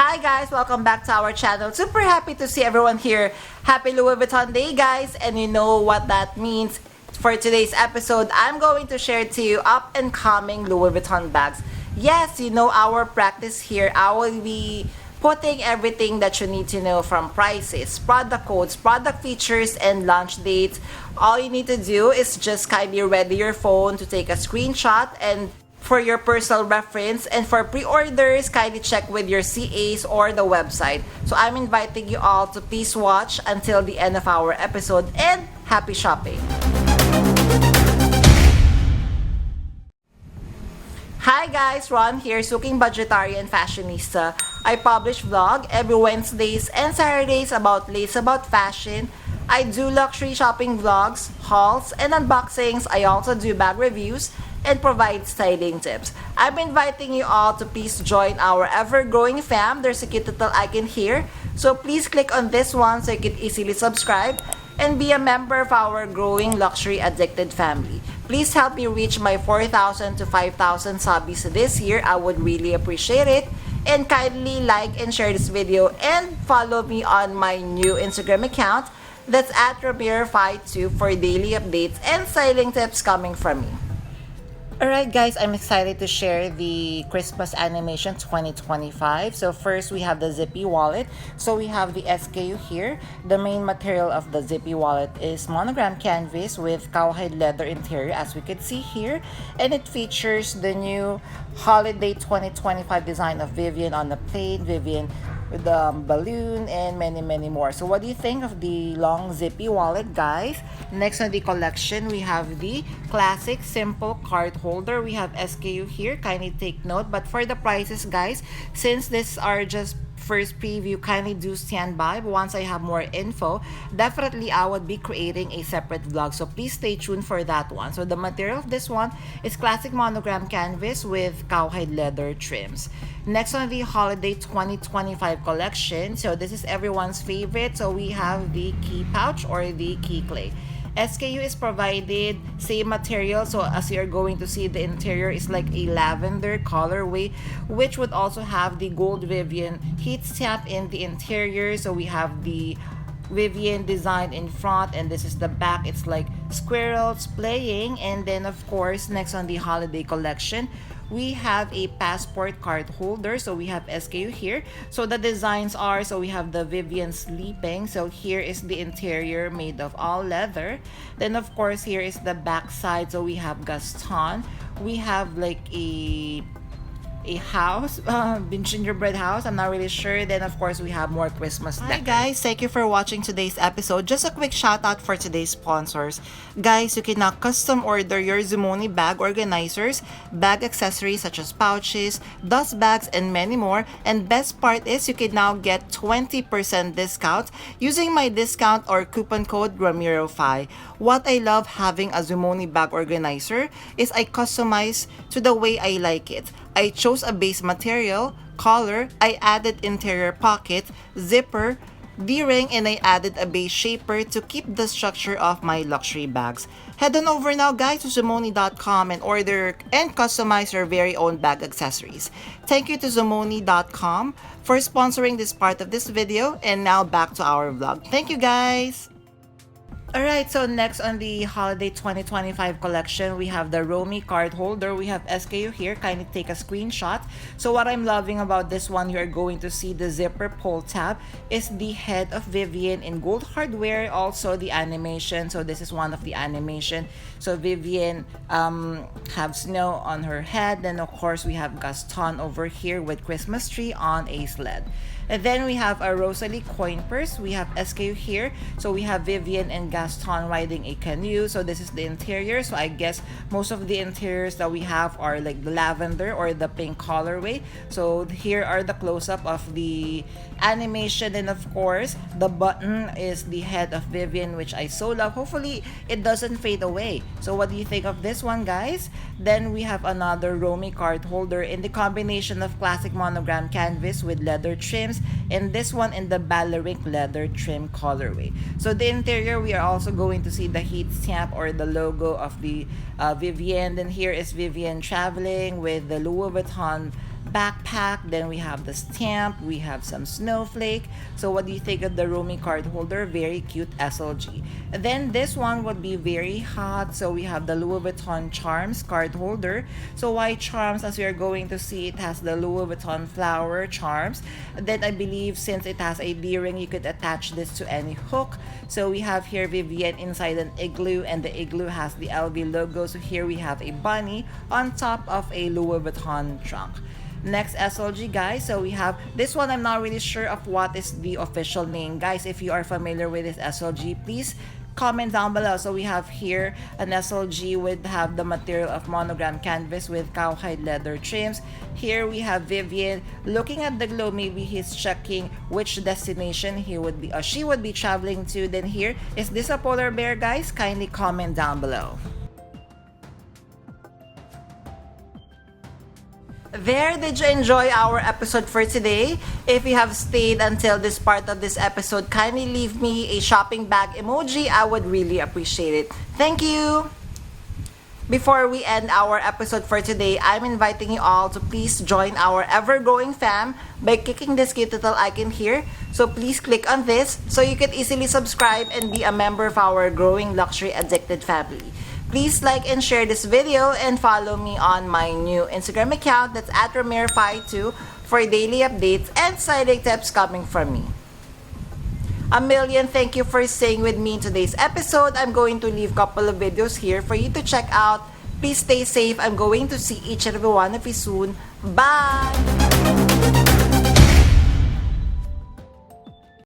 Hi guys, welcome back to our channel. Super happy to see everyone here. Happy Louis Vuitton Day guys, and you know what that means. For today's episode, I'm going to share to you up and coming Louis Vuitton bags. Yes, you know our practice here. I will be putting everything that you need to know from prices, product codes, product features, and launch dates. All you need to do is just kindly ready your phone to take a screenshot and for your personal reference, and for pre-orders, kindly check with your CAs or the website. So I'm inviting you all to please watch until the end of our episode, and happy shopping! Hi guys, Ron here, Suking Budgetarian Fashionista. I publish vlog every Wednesdays and Saturdays about lace, about fashion. I do luxury shopping vlogs, hauls, and unboxings. I also do bag reviews and provide styling tips. I'm inviting you all to please join our ever-growing fam. There's a cute little icon here. So please click on this one so you can easily subscribe and be a member of our growing luxury addicted family. Please help me reach my 4,000 to 5,000 subbies this year. I would really appreciate it. And kindly like and share this video and follow me on my new Instagram account. That's at Ramiro52 for daily updates and styling tips coming from me. Alright guys, I'm excited to share the Christmas Animation 2025. So first we have the zippy wallet. So we have the SKU here. The main material of the zippy wallet is monogram canvas with cowhide leather interior, as we can see here. And it features the new holiday 2025 design of Vivian on the plate, Vivian with the balloon, and many more. So what do you think of the long zippy wallet, guys? Next on the collection, we have the classic simple card holder. We have SKU here, kindly take note. But for the prices, guys, since these are just first preview, kindly do stand by. But once I have more info, definitely I would be creating a separate vlog, so please stay tuned for that one. So the material of this one is classic monogram canvas with cowhide leather trims. Next on the holiday 2025 collection, so this is everyone's favorite. So we have the key pouch or the key clay. SKU is provided, same material, so as you're going to see, the interior is like a lavender colorway, which would also have the gold Vivian heat stamp in the interior. So we have the Vivian design in front, and this is the back. It's like squirrels playing. And then of course, next on the holiday collection, we have a passport card holder. So we have SKU here. So the designs are, so we have the Vivian sleeping. So here is the interior made of all leather. Then of course, here is the back side. So we have Gaston. We have like a house, gingerbread house, I'm not really sure. Then of course we have more Christmas decor. Hi guys, thank you for watching today's episode. Just a quick shout out for today's sponsors. Guys, you can now custom order your Zumoni bag organizers, bag accessories such as pouches, dust bags, and many more. And best part is you can now get 20% discount using my discount or coupon code Ramiro5. What I love having a Zumoni bag organizer is I customize to the way I like it. I chose a base material, color, I added interior pocket, zipper, D-ring, and I added a base shaper to keep the structure of my luxury bags. Head on over now guys to Zumoni.com and order and customize your very own bag accessories. Thank you to Zumoni.com for sponsoring this part of this video, and now back to our vlog. Thank you guys! Alright, so next on the holiday 2025 collection, we have the Romy card holder. We have SKU here, kindly take a screenshot. So what I'm loving about this one, you're going to see the zipper pull tab is the head of Vivian in gold hardware, also the animation. So this is one of the animation. So Vivian have snow on her head. Then of course we have Gaston over here with Christmas tree on a sled. And then we have a Rosalie coin purse. We have SKU here. So we have Vivian and Gaston riding a canoe. So this is the interior. So I guess most of the interiors that we have are like the lavender or the pink colorway. So here are the close-up of the animation. And of course, the button is the head of Vivian, which I so love. Hopefully, it doesn't fade away. So what do you think of this one, guys? Then we have another Romy card holder in the combination of classic monogram canvas with leather trims, and this one in the ballerinic leather trim colorway. So the interior, we are also going to see the heat stamp or the logo of the Vivian. Then here is Vivian traveling with the Louis Vuitton backpack, then we have the stamp, we have some snowflake. So what do you think of the Romy card holder? Very cute SLG. And then this one would be very hot. So we have the Louis Vuitton Charms card holder. So why charms? As we are going to see, it has the Louis Vuitton flower charms. And then I believe since it has a D-ring, you could attach this to any hook. So we have here Vivienne inside an igloo, and the igloo has the LV logo. So here we have a bunny on top of a Louis Vuitton trunk. Next SLG, guys, so we have this one. I'm not really sure of what is the official name. Guys, if you are familiar with this SLG, please comment down below. So we have here an SLG would have the material of monogram canvas with cowhide leather trims. Here we have Vivienne looking at the globe. Maybe he's checking which destination he would be or she would be traveling to. Then here, is this a polar bear, guys? Kindly comment down below. There, did you enjoy our episode for today? If you have stayed until this part of this episode, kindly leave me a shopping bag emoji. I would really appreciate it. Thank you! Before we end our episode for today, I'm inviting you all to please join our ever-growing fam by clicking this cute little icon here. So please click on this so you can easily subscribe and be a member of our growing luxury addicted family. Please like and share this video and follow me on my new Instagram account, that's at Ramir52, for daily updates and styling tips coming from me. A million thank you for staying with me in today's episode. I'm going to leave a couple of videos here for you to check out. Please stay safe. I'm going to see each and every one of you soon. Bye!